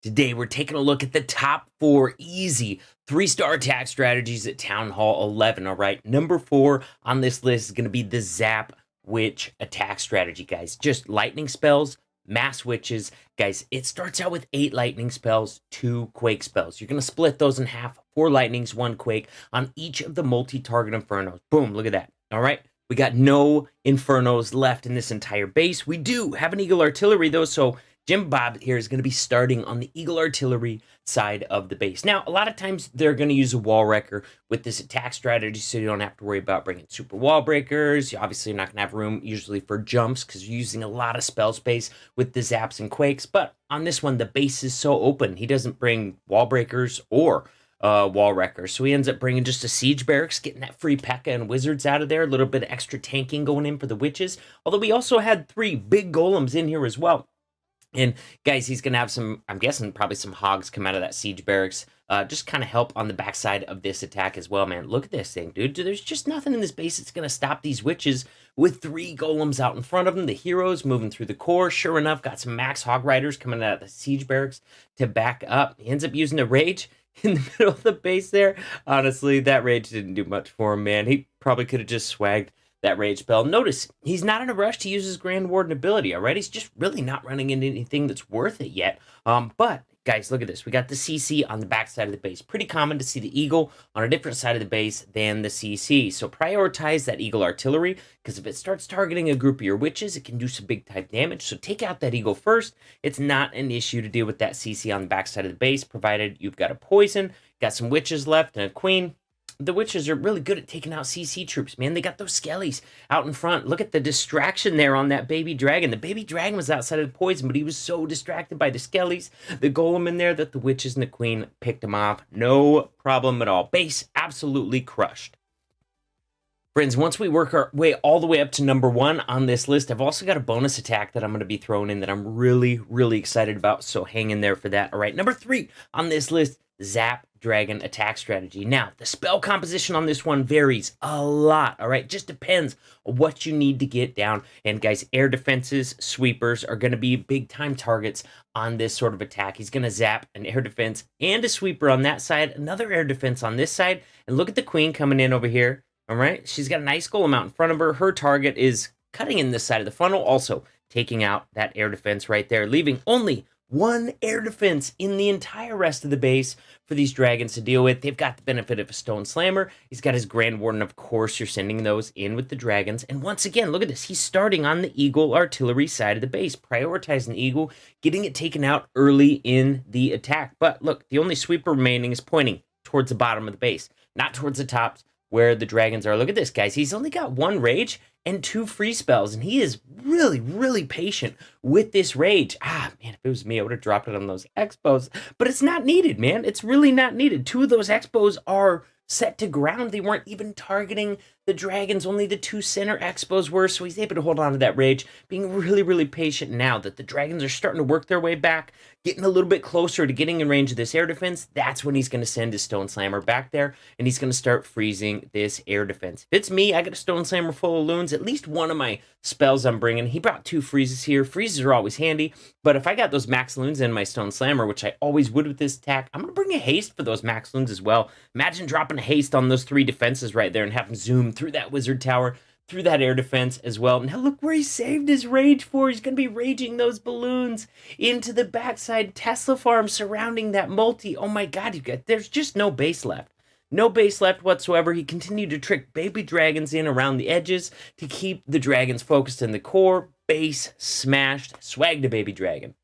Today, we're taking a look at the top 4 easy 3-star attack strategies at Town Hall 11, all right? Number 4 on this list is going to be the Zap Witch Attack strategy, guys. Just lightning spells, mass witches. Guys, it starts out with 8 lightning spells, 2 quake spells. You're going to split those in half, 4 lightnings, 1 quake on each of the multi-target infernos. Boom, look at that, all right? We got no infernos left in this entire base. We do have an Eagle Artillery, though, so Jim Bob here is going to be starting on the Eagle Artillery side of the base. Now, a lot of times they're going to use a wall wrecker with this attack strategy, so you don't have to worry about bringing super wall breakers. You obviously are not going to have room usually for jumps because you're using a lot of spell space with the zaps and quakes. But on this one, the base is so open. He doesn't bring wall breakers or wall wrecker. So he ends up bringing just a siege barracks, getting that free P.E.K.K.A. and wizards out of there. A little bit of extra tanking going in for the witches. Although we also had 3 big golems in here as well. And guys, he's going to have some, I'm guessing, probably some hogs come out of that siege barracks. Just kind of help on the backside of this attack as well, man. Look at this thing, dude. There's just nothing in this base that's going to stop these witches with 3 golems out in front of them. The heroes moving through the core. Sure enough, got some max hog riders coming out of the siege barracks to back up. He ends up using a rage in the middle of the base there. Honestly, that rage didn't do much for him, man. He probably could have just swagged that rage spell. Notice he's not in a rush to use his Grand Warden ability, all right? He's just really not running into anything that's worth it yet. But guys, look at this. We got the CC on the back side of the base. Pretty common to see the Eagle on a different side of the base than the CC. So prioritize that Eagle Artillery, because if it starts targeting a group of your witches, it can do some big type damage. So take out that Eagle first. It's not an issue to deal with that CC on the back side of the base, provided you've got a poison, got some witches left, and a queen. The witches are really good at taking out CC troops, man. They got those skellies out in front. Look at the distraction there on that baby dragon. The baby dragon was outside of the poison, but he was so distracted by the skellies, the golem in there, that the witches and the queen picked him off. No problem at all. Base absolutely crushed. Friends, once we work our way all the way up to number 1 on this list, I've also got a bonus attack that I'm going to be throwing in that I'm really, really excited about, so hang in there for that. All right, number 3 on this list, Zap Dragon attack strategy. Now, the spell composition on this one varies a lot, all right? Just depends on what you need to get down. And guys, air defenses, sweepers are going to be big-time targets on this sort of attack. He's going to zap an air defense and a sweeper on that side, another air defense on this side. And look at the queen coming in over here, all right? She's got a nice golem out in front of her. Her target is cutting in this side of the funnel, also taking out that air defense right there, leaving only 1 air defense in the entire rest of the base for these dragons to deal with. They've got the benefit of a stone slammer. He's got his Grand Warden. Of course, you're sending those in with the dragons. And once again, look at this. He's starting on the Eagle Artillery side of the base, prioritizing Eagle, getting it taken out early in the attack. But look, the only sweeper remaining is pointing towards the bottom of the base, not towards the tops where the dragons are. Look at this, guys. He's only got 1 rage and 2 free spells, and he is really, really patient with this rage. Ah, man, if it was me, I would have dropped it on those expos, but it's not needed, man. It's really not needed. 2 of those expos are set to ground. They weren't even targeting the dragons. Only the 2 center expos were, so he's able to hold on to that rage, being really, really patient. Now that the dragons are starting to work their way back, getting a little bit closer to getting in range of this air defense, that's when he's going to send his Stone Slammer back there, and he's going to start freezing this air defense. If it's me, I got a Stone Slammer full of loons. At least one of my spells I'm bringing. He brought 2 freezes here. Freezes are always handy, but if I got those max loons in my Stone Slammer, which I always would with this attack, I'm going to bring a haste for those max loons as well. Imagine dropping a haste on those 3 defenses right there and having zoom through that wizard tower, through that air defense as well. Now look where he saved his rage for. He's going to be raging those balloons into the backside Tesla farm surrounding that multi. Oh my god, you guys, there's just no base left. No base left whatsoever. He continued to trick baby dragons in around the edges to keep the dragons focused in the core. Base smashed. Swag to baby dragon.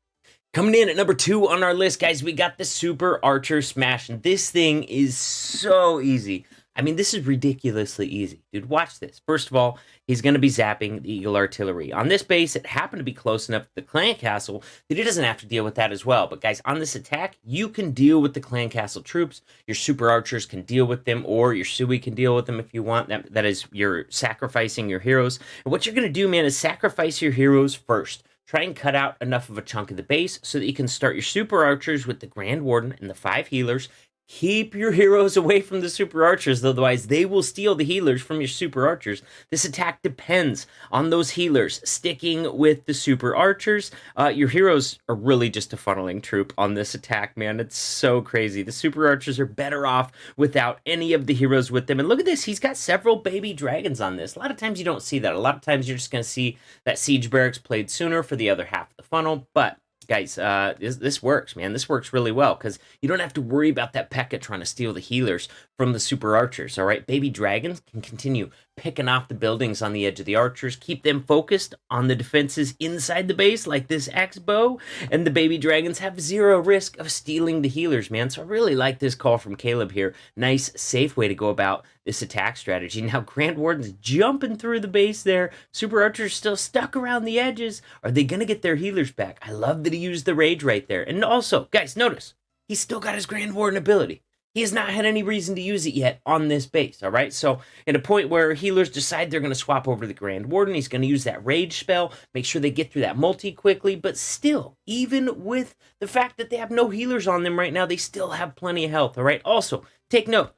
Coming in at number 2 on our list, guys, we got the Super Archer Smash. And this thing is so easy. I mean, this is ridiculously easy. Dude, watch this. First of all, he's going to be zapping the Eagle Artillery. On this base, it happened to be close enough to the Clan Castle that he doesn't have to deal with that as well. But guys, on this attack, you can deal with the Clan Castle troops. Your Super Archers can deal with them, or your Sui can deal with them if you want. That is, you're sacrificing your heroes. And what you're going to do, man, is sacrifice your heroes first. Try and cut out enough of a chunk of the base so that you can start your Super Archers with the Grand Warden and the 5 healers. Keep your heroes away from the super archers, otherwise they will steal the healers from your super archers. This attack depends on those healers sticking with the super archers. Your heroes are really just a funneling troop on this attack, man. It's so crazy. The super archers are better off without any of the heroes with them. And look at this, he's got several baby dragons on this. A lot of times you don't see that. A lot of times you're just going to see that siege barracks played sooner for the other half of the funnel, but guys, this works, man. This works really well because you don't have to worry about that P.E.K.K.A trying to steal the healers from the super archers, all right? Baby dragons can continue picking off the buildings on the edge of the archers, keep them focused on the defenses inside the base like this X-bow, and the baby dragons have zero risk of stealing the healers, man. So I really like this call from Caleb here. Nice, safe way to go about this attack strategy. Now, Grand Warden's jumping through the base there. Super Archers still stuck around the edges. Are they going to get their healers back? I love that he used the rage right there. And also, guys, notice, he's still got his Grand Warden ability. He has not had any reason to use it yet on this base, all right? So, in a point where healers decide they're going to swap over to the Grand Warden, he's going to use that rage spell, make sure they get through that multi quickly, but still, even with the fact that they have no healers on them right now, they still have plenty of health, all right? Also, take note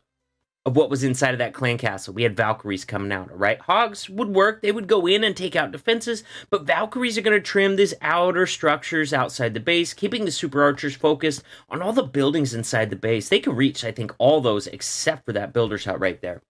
of what was inside of that clan castle. We had Valkyries coming out, all right? Hogs would work. They would go in and take out defenses, but Valkyries are going to trim these outer structures outside the base, keeping the super archers focused on all the buildings inside the base. They can reach, I think, all those except for that builder's hut right there.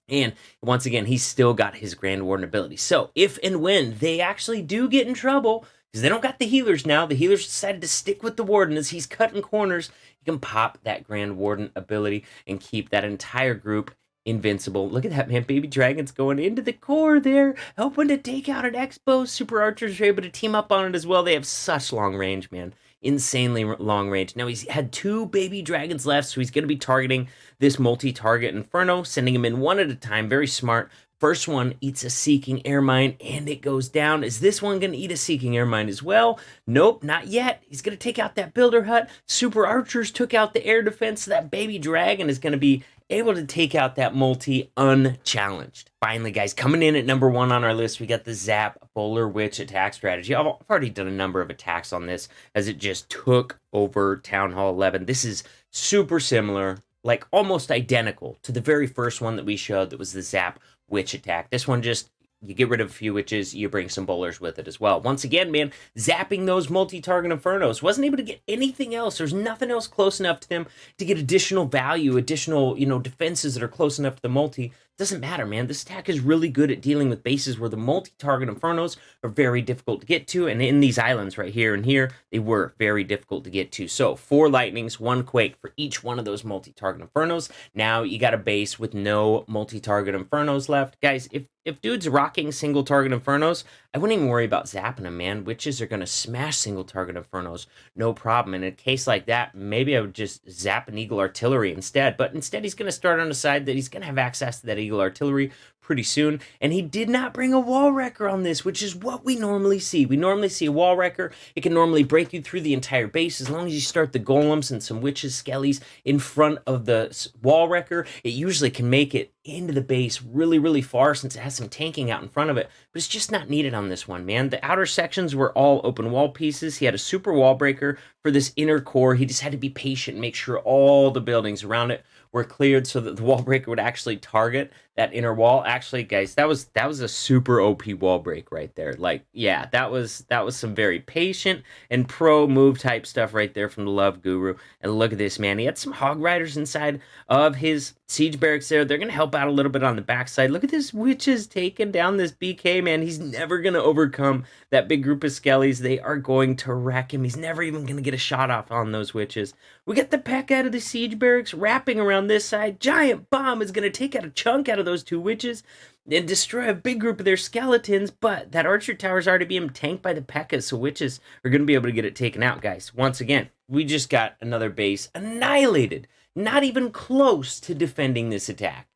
And once again, he's still got his Grand Warden ability. So if and when they actually do get in trouble, because they don't got the healers now, the healers decided to stick with the Warden as he's cutting corners, he can pop that Grand Warden ability and keep that entire group invincible. Look at that, man. Baby Dragon's going into the core there, helping to take out an X-bow. Super Archers are able to team up on it as well. They have such long range, man. Insanely long range. Now, he's had 2 baby dragons left, so he's going to be targeting this multi-target Inferno, sending him in one at a time. Very smart. First one eats a Seeking Air Mine, and it goes down. Is this one going to eat a Seeking Air Mine as well? Nope, not yet. He's going to take out that Builder Hut. Super Archers took out the air defense, so that baby dragon is going to be able to take out that multi unchallenged. Finally, guys, coming in at number 1 on our list, we got the Zap Witch Attack strategy. I've already done a number of attacks on this as it just took over Town Hall 11. This is super similar, like almost identical to the very first one that we showed that was the Zap Witch Attack. This one just, you get rid of a few witches, you bring some bowlers with it as well. Once again, man, zapping those multi-target Infernos. Wasn't able to get anything else. There's nothing else close enough to them to get additional value, additional, defenses that are close enough to the multi. Doesn't matter, man. This attack is really good at dealing with bases where the multi-target Infernos are very difficult to get to, and in these islands right here and here, they were very difficult to get to. So 4 lightnings, 1 quake for each one of those multi-target Infernos. Now you got a base with no multi-target Infernos left. Guys, if dude's rocking single-target Infernos, I wouldn't even worry about zapping him, man. Witches are going to smash single-target Infernos, no problem. In a case like that, maybe I would just zap an Eagle Artillery instead, but instead he's going to start on a side that he's going to have access to that Eagle Artillery pretty soon, and he did not bring a wall wrecker on this, which is what we normally see. We normally see a wall wrecker. It can normally break you through the entire base as long as you start the golems and some witches, skellies in front of the wall wrecker. It usually can make it into the base really, really far since it has some tanking out in front of it, but it's just not needed on this one, man. The outer sections were all open wall pieces. He had a super wall breaker for this inner core. He just had to be patient and make sure all the buildings around it were cleared so that the wall breaker would actually target that inner wall. Actually, guys, that was a super OP wall break right there. Like, yeah, that was some very patient and pro move type stuff right there from the Love Guru. And look at this, man. He had some Hog Riders inside of his siege barracks there. They're going to help out a little bit on the backside. Look at this witches taking down this BK, man. He's never going to overcome that big group of skellies. They are going to wreck him. He's never even going to get a shot off on those witches. We get the P.E.K.K.A out of the siege barracks, wrapping around this side. Giant bomb is going to take out a chunk out of those 2 witches and destroy a big group of their skeletons, but that archer tower's already being tanked by the P.E.K.K.A, so witches are going to be able to get it taken out, guys. Once again, we just got another base annihilated. Not even close to defending this attack.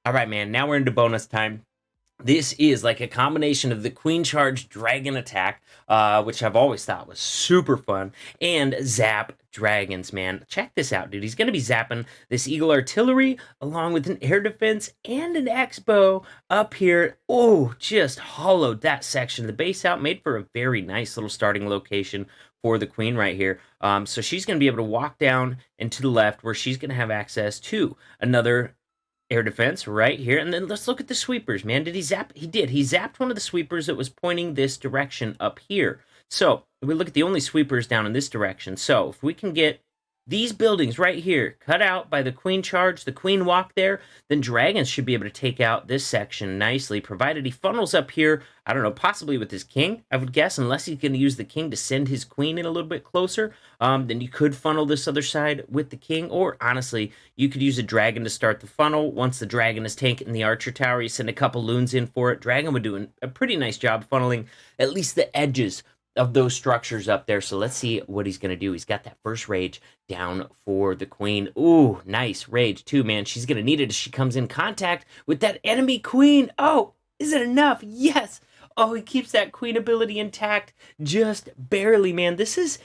All right, man, now we're into bonus time. This is like a combination of the Queen Charge Dragon attack, which I've always thought was super fun, and Zap Dragons, man. Check this out, dude. He's going to be zapping this Eagle Artillery along with an air defense and an X-bow up here. Oh, just hollowed that section of the base out, made for a very nice little starting location for the queen right here. So she's going to be able to walk down and to the left where she's going to have access to another air defense right here. And then let's look at the sweepers, man. Did he zap? He did. He zapped one of the sweepers that was pointing this direction up here. So if we look at the only sweepers down in this direction. So if we can get these buildings right here cut out by the queen charge, the queen walk there, then dragons should be able to take out this section nicely, provided he funnels up here, I don't know, possibly with his king, I would guess, unless he's going to use the king to send his queen in a little bit closer. Then you could funnel this other side with the king, or honestly, you could use a dragon to start the funnel. Once the dragon is taken the archer tower, you send a couple loons in for it. Dragon would do a pretty nice job funneling at least the edges of those structures up there. So let's see what he's going to do. He's got that first rage down for the queen. Ooh, nice rage too, man. She's going to need it as she comes in contact with that enemy queen. Oh, is it enough? Yes. Oh, he keeps that queen ability intact just barely, man. This is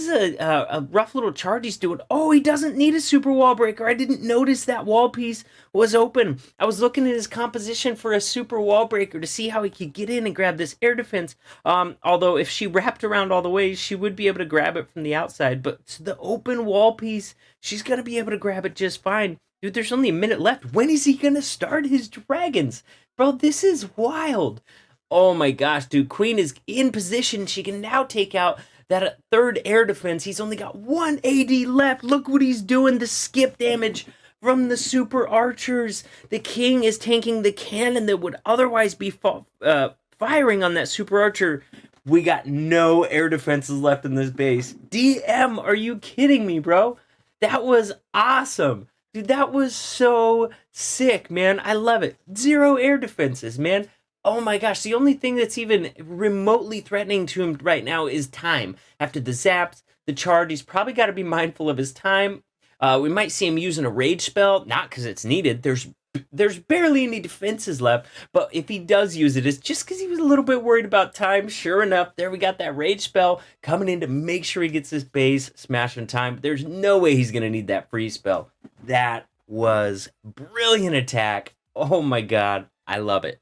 a rough little charge he's doing. Oh, he doesn't need a super wall breaker. I didn't notice that wall piece was open. I was looking at his composition for a super wall breaker to see how he could get in and grab this air defense. Although if she wrapped around all the way, she would be able to grab it from the outside. But the open wall piece, she's going to be able to grab it just fine. Dude, there's only a minute left. When is he going to start his dragons? Bro, this is wild. Oh my gosh, dude. Queen is in position. She can now take out that third air defense. He's only got 1 AD left. Look what he's doing. The skip damage from the super archers. The king is tanking the cannon that would otherwise be firing on that super archer. We got no air defenses left in this base. DM, are you kidding me, bro? That was awesome. Dude, that was so sick, man. I love it. 0 air defenses, man. Oh my gosh, the only thing that's even remotely threatening to him right now is time. After the zaps, the charge, he's probably got to be mindful of his time. We might see him using a rage spell, not because it's needed. There's barely any defenses left, but if he does use it, it's just because he was a little bit worried about time. Sure enough, there we got that rage spell coming in to make sure he gets his base smashed in time. But there's no way he's going to need that freeze spell. That was brilliant attack. Oh my god, I love it.